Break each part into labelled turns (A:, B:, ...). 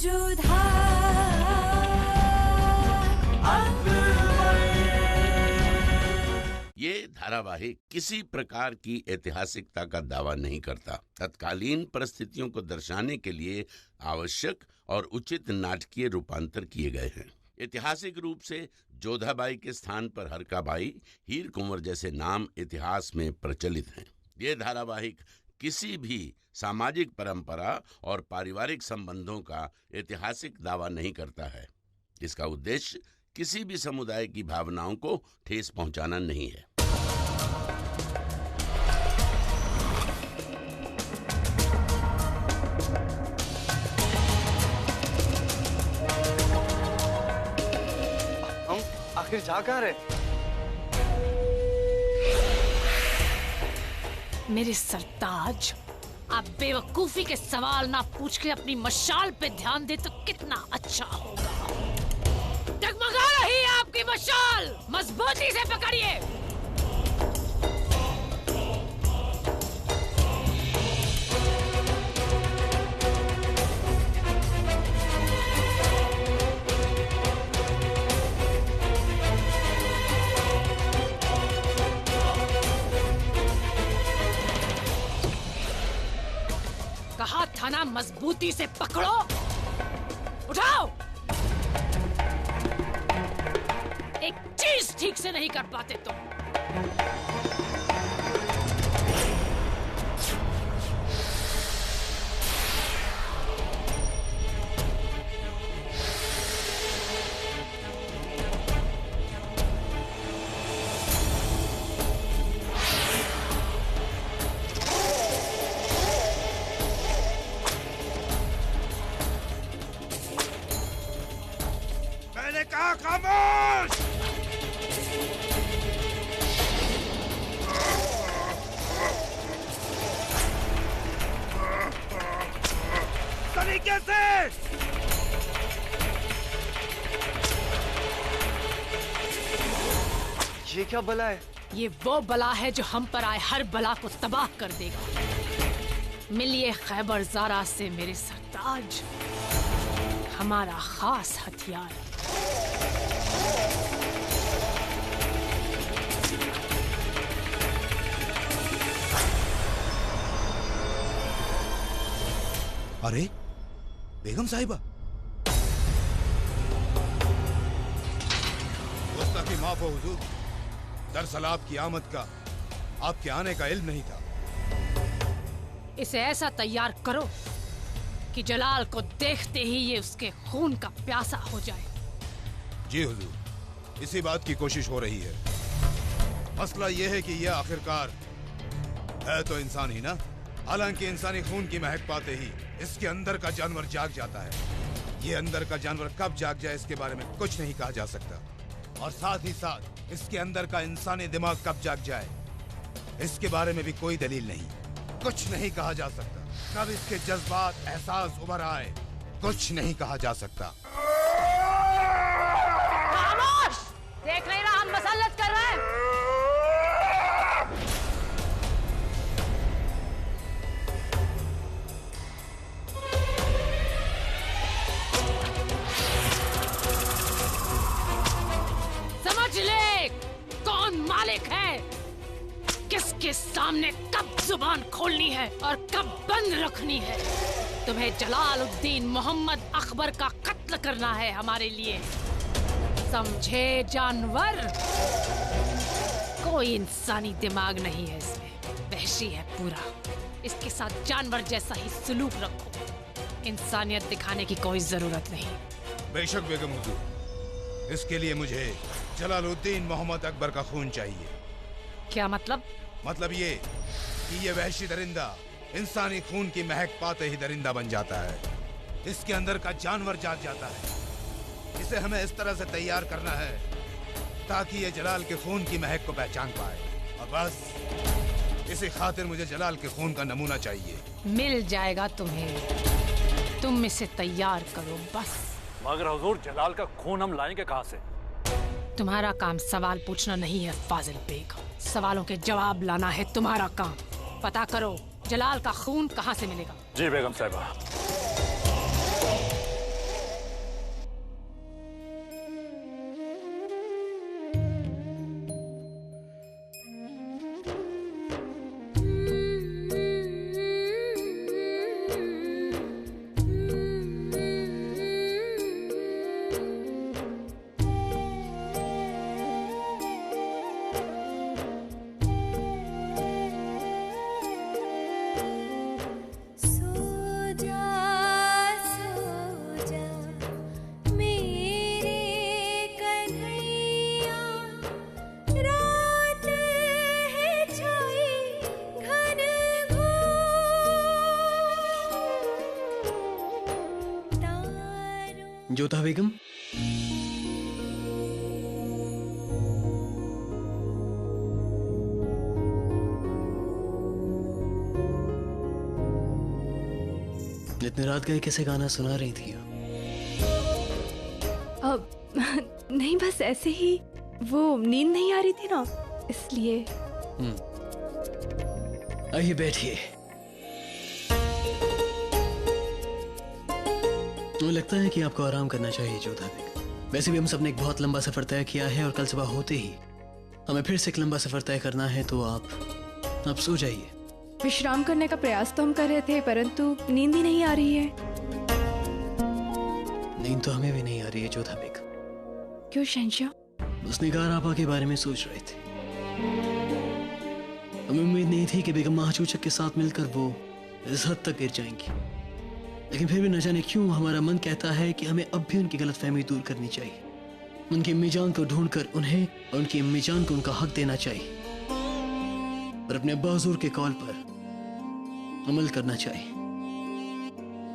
A: ये धारावाहिक किसी प्रकार की ऐतिहासिकता का दावा नहीं करता। तत्कालीन परिस्थितियों को दर्शाने के लिए आवश्यक और उचित नाटकीय रूपांतर किए गए हैं। ऐतिहासिक रूप से जोधाबाई के स्थान पर हरकाबाई, हीर कुंवर जैसे नाम इतिहास में प्रचलित हैं। ये धारावाहिक किसी भी सामाजिक परंपरा और पारिवारिक संबंधों का ऐतिहासिक दावा नहीं करता है। इसका उद्देश्य किसी भी समुदाय की भावनाओं को ठेस पहुंचाना नहीं है।
B: हम आखिर जा कहाँ रहे?
C: मेरे सरताज, आप बेवकूफी के सवाल ना पूछ के अपनी मशाल पे ध्यान दे तो कितना अच्छा होगा। डगमगा रही है आपकी मशाल, मजबूती से पकड़िए। कहा था ना मजबूती से पकड़ो। उठाओ। एक चीज ठीक से नहीं कर पाते तुम।
D: मैंने कहा खामोश। तरीके से।
B: ये क्या बला है?
C: ये वो बला है जो हम पर आए हर बला को तबाह कर देगा। मिलिए खैबर ज़ारा से मेरे सरताज, हमारा खास हथियार।
D: अरे बेगम साहिबा, गुस्ताखी माफ हो हुजूर। दरअसल आपकी आमद का आपके आने का इल्म नहीं था।
C: इसे ऐसा तैयार करो कि जलाल को देखते ही ये उसके खून का प्यासा हो जाए।
D: जी हुजूर, इसी बात की कोशिश हो रही है। मसला यह है कि यह आखिरकार है तो इंसान ही ना। हालांकि इंसानी खून की महक पाते ही इसके अंदर का जानवर जाग जाता है। ये अंदर का जानवर कब जाग जाए इसके बारे में कुछ नहीं कहा जा सकता, और साथ ही साथ इसके अंदर का इंसानी दिमाग कब जाग जाए इसके बारे में भी कोई दलील नहीं। कुछ नहीं कहा जा सकता। कब इसके जज्बात एहसास उभर आए कुछ नहीं कहा जा सकता।
C: खामोश! देख नहीं रहा हम मसल्लत कर रहे हैं। समझ ले कौन मालिक है, किसके सामने कब जुबान खोलनी है और कब बंद रखनी है। तुम्हें जलालुद्दीन मोहम्मद अकबर का कत्ल करना है हमारे लिए, समझे जानवर। कोई इंसानी दिमाग नहीं है इसमें, वहशी है पूरा। इसके साथ जानवर जैसा ही सुलूक रखो, इंसानियत दिखाने की कोई जरूरत नहीं।
D: बेशक बेगम हुजूर, इसके लिए मुझे जलालुद्दीन मोहम्मद अकबर का खून चाहिए।
C: क्या मतलब?
D: मतलब ये कि ये वहशी दरिंदा इंसानी खून की महक पाते ही दरिंदा बन जाता है। इसके अंदर का जानवर जाग जाता है। इसे हमें इस तरह से तैयार करना है ताकि ये जलाल के खून की महक को पहचान पाए। और बस इसी खातिर मुझे जलाल के खून का नमूना चाहिए।
C: मिल जाएगा तुम्हें, तुम इसे तैयार करो बस।
E: मगर हुजूर, जलाल का खून हम लाएंगे कहाँ से?
C: तुम्हारा काम सवाल पूछना नहीं है फाजिल बेग, सवालों के जवाब लाना है तुम्हारा काम। पता करो जलाल का खून कहाँ से मिलेगा।
E: जी बेगम साहिबा।
F: जोधा बेगम, इतनी रात गए कैसे गाना सुना रही थी?
G: अब नहीं, बस ऐसे ही, वो नींद नहीं आ रही थी ना, इसलिए।
F: आइए बैठिए। मुझे लगता है कि आपको आराम करना चाहिए जोधा बेगम। वैसे भी हम सबने एक बहुत लंबा सफर तय किया है और कल सुबह होते ही हमें फिर से एक लंबा सफर तय करना है, तो आप सो जाइए।
G: विश्राम करने का प्रयास तो हम कर रहे थे, परंतु नींद ही नहीं आ रही है।
F: नींद तो हमें भी नहीं आ रही है जोधा बेगम।
G: क्यों शहंशाह?
F: बस निगार आपा के बारे में सोच रहे थे। हमें उम्मीद नहीं थी कि बेगम महाचूचक के साथ मिलकर वो इस हद तक गिर जाएंगी, लेकिन फिर भी न जाने क्यों हमारा मन कहता है कि हमें अब भी उनकी गलतफहमी दूर करनी चाहिए। उनकी अम्मी जान को ढूंढकर उन्हें और उनकी अम्मी जान को उनका हक देना चाहिए और अपने अब्बा हुजूर के कॉल पर अमल करना चाहिए।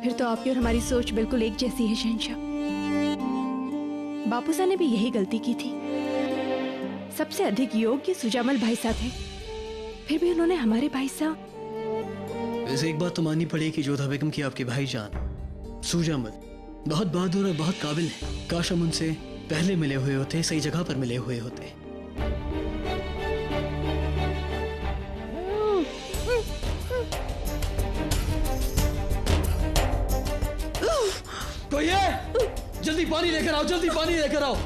G: फिर तो आपकी और हमारी सोच बिल्कुल एक जैसी है शहंशाह। बापूसा ने भी यही गलती की थी। सबसे अधिक योग्य सुजामल भाई साहब थे, फिर भी उन्होंने हमारे भाई साहब।
F: वैसे एक बात तो माननी पड़ेगी जोधा बेगम की आपके भाईजान सुजामल बहुत बहादुर और बहुत काबिल हैं। काश हम उनसे पहले मिले हुए होते, सही जगह पर मिले हुए होते। कोई है? जल्दी पानी लेकर आओ, जल्दी पानी लेकर आओ।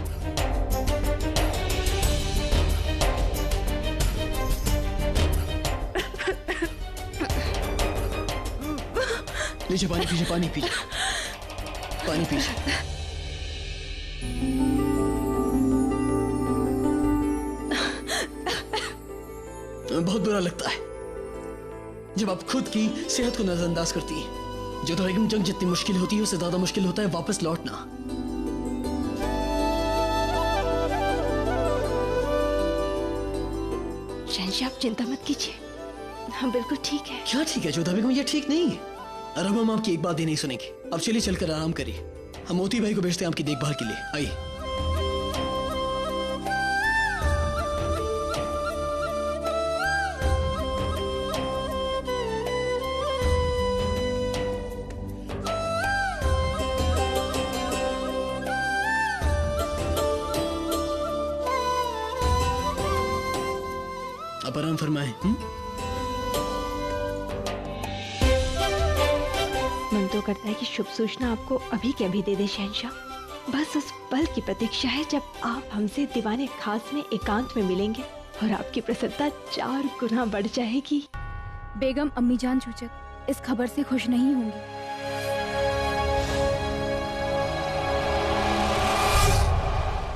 F: लीजिए पानी पीजिए, पानी पीजिए, पानी पीजिए। बहुत बुरा लगता है जब आप खुद की सेहत को नजरअंदाज करती हैं। जो तो एकदम जंग जितनी मुश्किल होती है, उससे ज्यादा मुश्किल होता है वापस लौटना।
G: शहंशाह आप चिंता मत कीजिए, हम बिल्कुल ठीक है।
F: क्या ठीक है जोधा बेगम? ये ठीक नहीं है। और अब हम आपकी एक बात ही नहीं सुनेंगे। अब चलिए चलकर आराम करिए। हम मोती भाई को भेजते हैं आपकी देखभाल के लिए। आइए। आप आराम फरमाएं।
G: मन तो करता है कि शुभ सूचना आपको अभी के अभी दे दे शहंशाह। बस उस पल की प्रतीक्षा है जब आप हमसे दीवाने खास में एकांत में मिलेंगे और आपकी प्रसन्नता 4 गुना बढ़ जाएगी।
H: बेगम अम्मी जान चूचक इस खबर से खुश नहीं होंगी।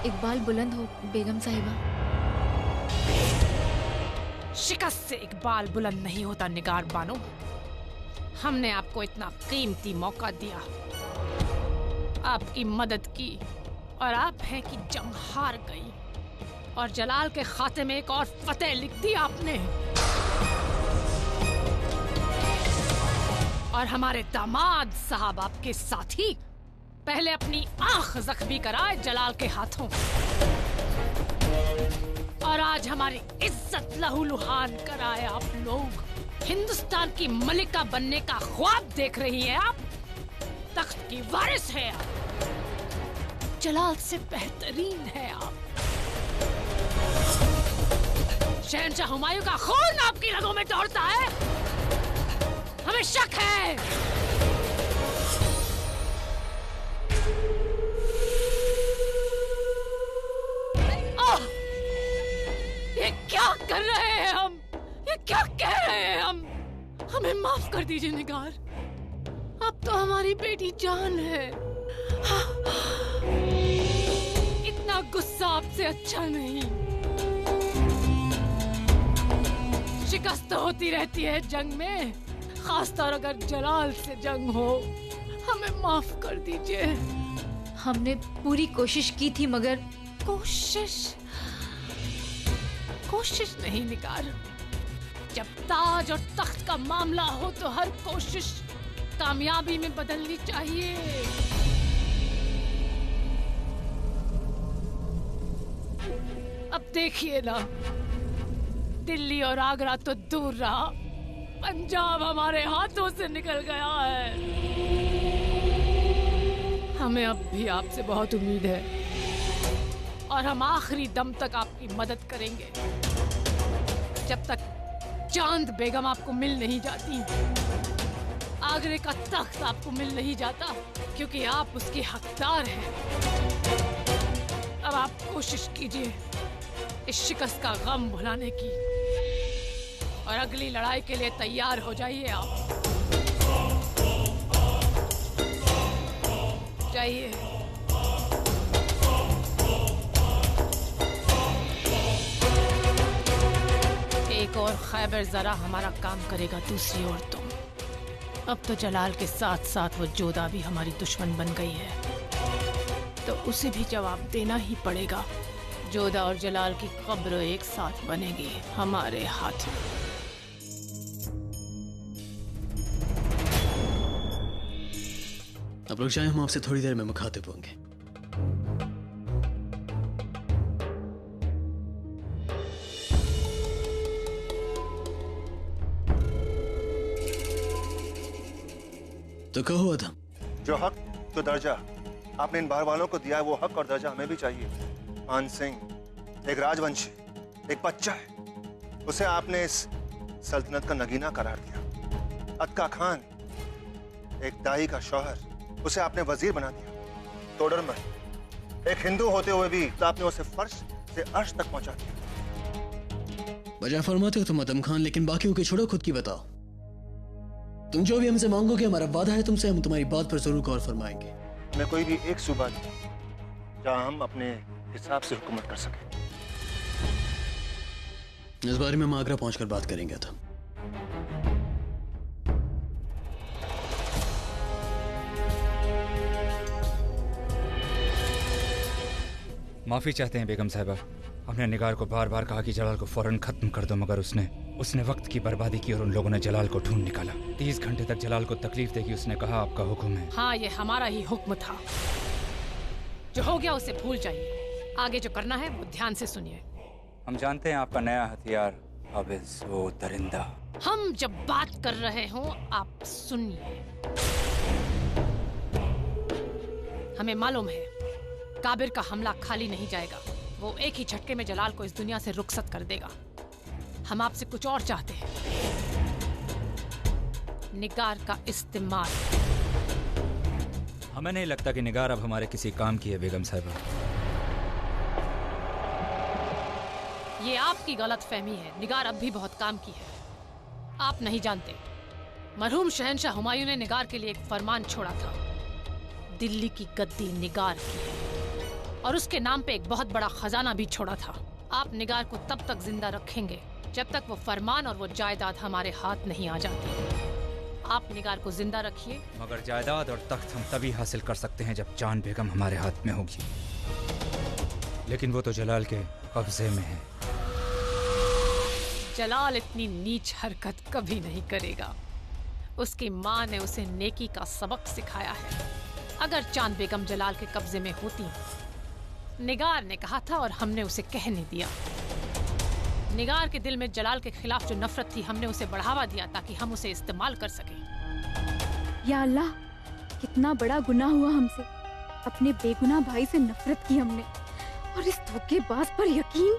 H: इकबाल बुलंद हो बेगम साहिबा।
C: शिकस्त से इकबाल बुलंद नहीं होता निगार बानो। हमने आपको इतना कीमती मौका दिया, आपकी मदद की, और आप हैं कि जंग हार गई और जलाल के खाते में एक और फतेह लिख दी आपने। और हमारे दामाद साहब आपके साथी पहले अपनी आंख जख्मी कराए जलाल के हाथों, और आज हमारी इज्जत लहूलुहान कराए आप लोग। हिंदुस्तान की मलिका बनने का ख्वाब देख रही हैं आप। तख्त की वारिस है आप, जलाल से बेहतरीन है आप। शहंशाह हुमायूं का खून आपकी रगों में दौड़ता है, हमें शक है। ये क्या कर रहे हैं हम? ये क्या कह रहे हैं हम? हमें माफ कर दीजिए निगार, अब तो हमारी बेटी जान है। इतना गुस्सा आपसे अच्छा नहीं। शिकस्त तो होती रहती है जंग में, खासतौर अगर जलाल से जंग हो। हमें माफ कर दीजिए।
H: हमने पूरी कोशिश की थी, मगर
C: कोशिश नहीं निगार। जब ताज और तख्त का मामला हो तो हर कोशिश कामयाबी में बदलनी चाहिए। देखिए ना, दिल्ली और आगरा तो दूर रहा, पंजाब हमारे हाथों से निकल गया है। हमें अब भी आपसे बहुत उम्मीद है और हम आखिरी दम तक आपकी मदद करेंगे, जब तक चांद बेगम आपको मिल नहीं जाती, आगरे का तख्त आपको मिल नहीं जाता, क्योंकि आप उसके हकदार हैं। अब आप कोशिश कीजिए इस शिकस्त का गम भुलाने की और अगली लड़ाई के लिए तैयार हो जाइए। आप जाइए। एक और खैबर जरा हमारा काम करेगा, दूसरी ओर तुम। अब तो जलाल के साथ साथ वो जोधा भी हमारी दुश्मन बन गई है, तो उसे भी जवाब देना ही पड़ेगा। जोधा और जलाल की कब्र एक साथ बनेगी हमारे हाथ में।
F: आप लोग जाएं, हम आपसे थोड़ी देर में मुखातिब होंगे। तो कहो अदम।
I: जो हक, जो दर्जा आपने इन बाहर वालों को दिया है, वो हक और दर्जा हमें भी चाहिए। मान सिंह एक राजवंशी, एक बच्चा है, उसे आपने इस सल्तनत का नगीना करार दिया। अतका खान एक दाई का शौहर, उसे आपने वजीर बना दिया। तोडरमल एक हिंदू होते हुए भी तो आपने उसे फर्श से अर्श तक पहुंचा दिया।
F: बजाय फरमाते हो तुम अदम खान, लेकिन बाकियों की छोड़ो, खुद की बताओ। तुम जो भी हमसे मांगोगे, हमारा वादा है तुमसे, हम तुम्हारी बात पर जरूर गौर फरमाएंगे।
I: हमें कोई भी एक सूबा नहीं जहां हम अपने हिसाब से हुकूमत कर सकें।
F: इस बारे में हम आगरा पहुंचकर बात करेंगे था।
J: माफी चाहते हैं बेगम साहिबा। हमने निगार को बार बार कहा कि जलाल को फौरन खत्म कर दो, मगर उसने वक्त की बर्बादी की और उन लोगों ने जलाल को ढूंढ निकाला। 30 घंटे तक जलाल को तकलीफ देगी। उसने कहा आपका हुक्म है।
C: हाँ, ये हमारा ही हुक्म था। जो हो गया उसे भूल जाइए। आगे जो करना है वो ध्यान से सुनिए।
J: हम जानते हैं आपका नया हथियार काबिज, वो दरिंदा।
C: हम जब बात कर रहे हों आप सुनिए। हमें मालूम है काबिर का हमला खाली नहीं जाएगा। वो एक ही झटके में जलाल को इस दुनिया से रुखसत कर देगा। हम आपसे कुछ और चाहते हैं, निगार का इस्तेमाल।
J: हमें नहीं लगता कि निगार अब हमारे किसी काम की है बेगम साहिबा।
C: ये आपकी गलत फहमी है। निगार अब भी बहुत काम की है। आप नहीं जानते, मरहूम शहंशाह हुमायूं ने निगार के लिए एक फरमान छोड़ा था। दिल्ली की गद्दी निगार की है और उसके नाम पे एक बहुत बड़ा खजाना भी छोड़ा था। आप निगार को तब तक जिंदा रखेंगे जब तक वो फरमान और वो जायदाद हमारे हाथ नहीं आ जाती। आप निगार को जिंदा रखिए।
J: मगर जायदाद और तख्त हम तभी हासिल कर सकते हैं जब जान बेगम हमारे हाथ में होगी। लेकिन वो तो जलाल के कब्जे में है।
C: जलाल इतनी नीच हरकत कभी नहीं करेगा। उसकी माँ ने उसे नेकी का सबक सिखाया है। अगर चांद बेगम जलाल के कब्जे में होती, निगार ने कहा था और हमने उसे कहने दिया। निगार के दिल में जलाल के खिलाफ जो नफरत थी, हमने उसे बढ़ावा दिया ताकि हम उसे इस्तेमाल कर सकें।
H: या अल्लाह, कितना बड़ा गुनाह हुआ हमसे। अपने बेगुनाह भाई से नफरत की हमने, और इस धोखेबाज पर यकीन।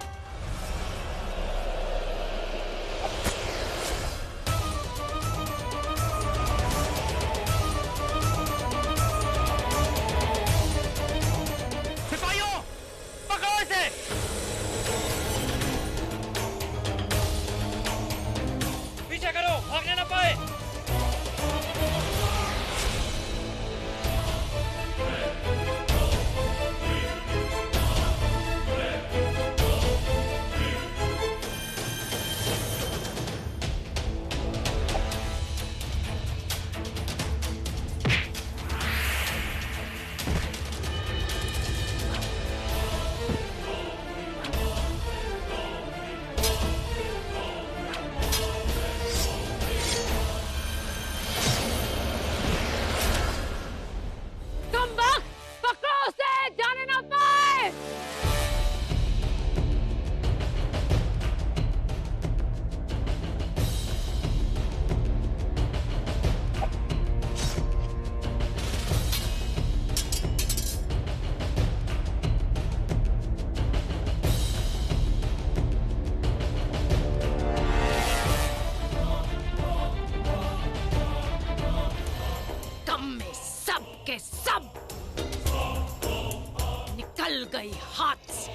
C: कब निकल गई हाथ से।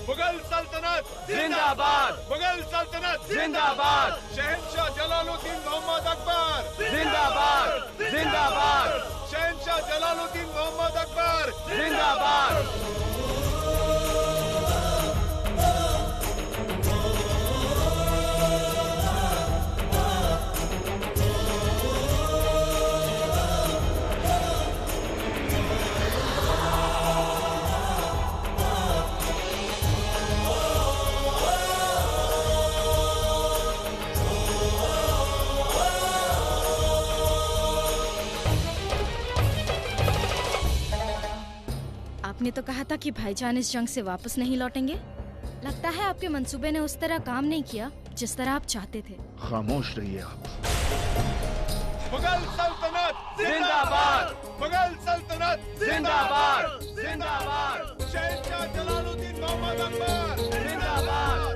D: मुगल सल्तनत जिंदाबाद, मुगल सल्तनत जिंदाबाद, शहंशाह जलालुद्दीन मोहम्मद अकबर जिंदाबाद, जिंदाबाद, शहंशाह जलालुद्दीन मोहम्मद अकबर जिंदाबाद।
K: आपने तो कहा था कि भाईजान इस जंग से वापस नहीं लौटेंगे। लगता है आपके मंसूबे ने उस तरह काम नहीं किया जिस तरह आप चाहते थे।
L: खामोश रहिए आप।
D: मुगल सल्तनत जिंदाबाद, मुगल सल्तनत जिंदाबाद, जिंदाबाद, शहंशाह जलालुद्दीन मोहम्मद अकबर जिंदाबाद,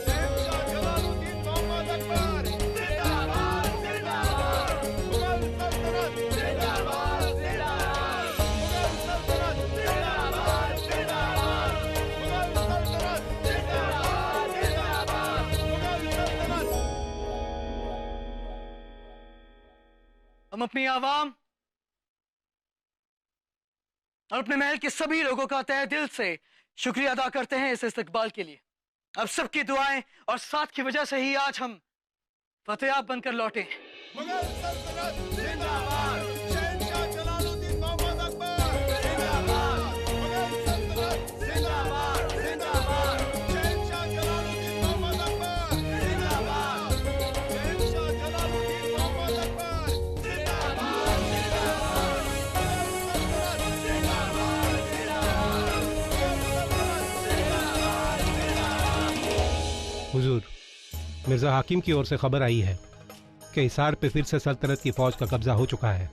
D: शहंशाह जलालुद्दीन मोहम्मद अकबर जिंदाबाद, जिंदाबाद, मुगल सल्तनत जिंदाबाद, जिंदाबाद, मुगल सल्तनत जिंदाबाद, जिंदाबाद, मुगल सल्तनत जिंदाबाद, जिंदाबाद, मुगल सल्तनत।
B: हम अपनी आवाम और अपने महल के सभी लोगों का तहे दिल से शुक्रिया अदा करते हैं इस इस्तकबाल के लिए। अब सबकी दुआएं और साथ की वजह से ही आज हम फतेहाब बनकर लौटे।
D: मुगल सल्तनत जिंदाबाद, शहंशाह जलालुद्दीन मोहम्मद अकबर जिंदाबाद, मुगल सल्तनत जिंदाबाद, जिंदाबाद, शहंशाह जलालुद्दीन मोहम्मद अकबर जिंदाबाद, शहंशाह जलालुद्दीन मोहम्मद अकबर जिंदाबाद, जिंदाबाद, मुगल सल्तनत जिंदाबाद, जिंदाबाद, मुगल सल्तनत जिंदाबाद।
M: हुजूर, मिर्जा हाकिम की ओर से खबर आई है कि हिसार पे फिर से सल्तनत की फौज का कब्जा हो चुका है।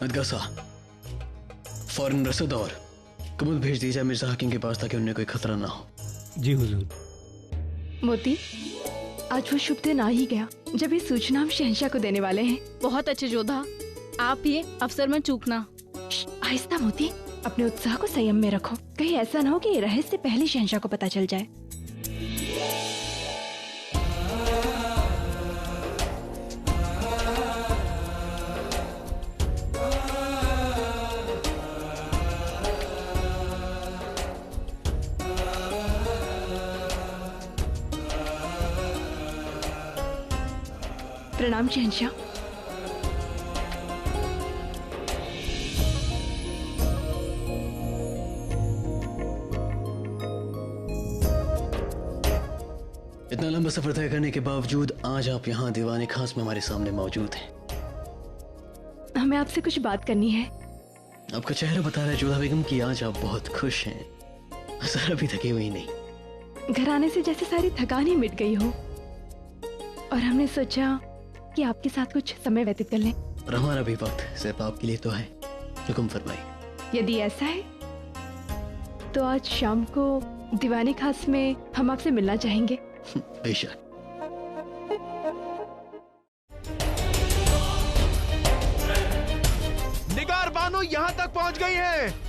F: अदगासा, फौरन रसद और कबूल भेज दीजिए मिर्जा हाकिम के पास ताकि उन्हें कोई खतरा ना हो।
M: जी हुजूर।
G: मोती, आज वो शुभ दिन आ ही गया जब ये सूचना हम शहंशाह को देने वाले हैं।
H: बहुत अच्छे जोधा, आप ये अवसर में चूकना।
G: आहिस्ता मोती, अपने उत्साह को संयम में रखो। कहीं ऐसा ना हो कि ये रहस्य पहले शहंशाह को पता चल जाए। प्रणाम शहंशाह।
F: इतना लंबा सफर तय करने के बावजूद आज आप यहाँ दीवाने खास में हमारे सामने मौजूद हैं।
G: हमें आपसे कुछ बात करनी है।
F: आपका चेहरा बता रहा है जोधा बेगम कि आज आप बहुत खुश हैं। जरा भी थकी हुई नहीं।
G: घर आने से जैसे सारी थकान ही मिट गई हो और हमने सोचा कि आपके साथ कुछ समय व्यतीत कर लें।
F: और हमारा भी वक्त सिर्फ आपके लिए तो है। हुक्म फरमाइए।
G: यदि ऐसा है तो आज शाम को दीवाने खास में हम आपसे मिलना चाहेंगे।
F: बेशक।
D: निगार बानो यहाँ तक पहुँच गई है।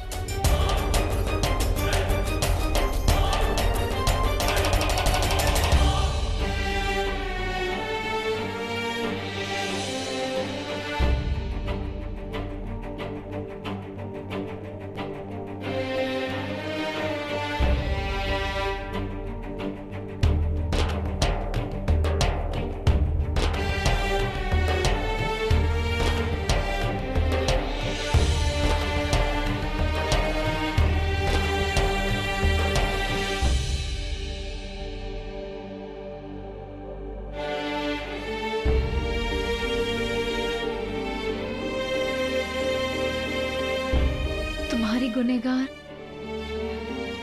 H: गुनहगार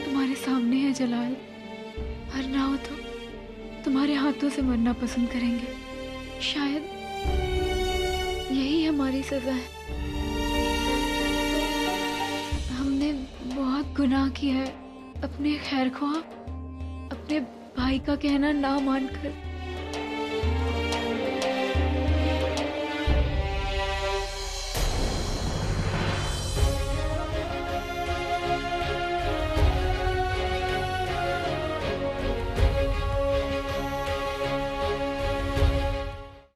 H: तुम्हारे सामने है जलाल। हर ना हो तो तुम्हारे हाथों से मरना पसंद करेंगे। शायद यही हमारी सजा है। हमने बहुत गुनाह किया है। अपने खैरख्वाह, अपने भाई का कहना ना मानकर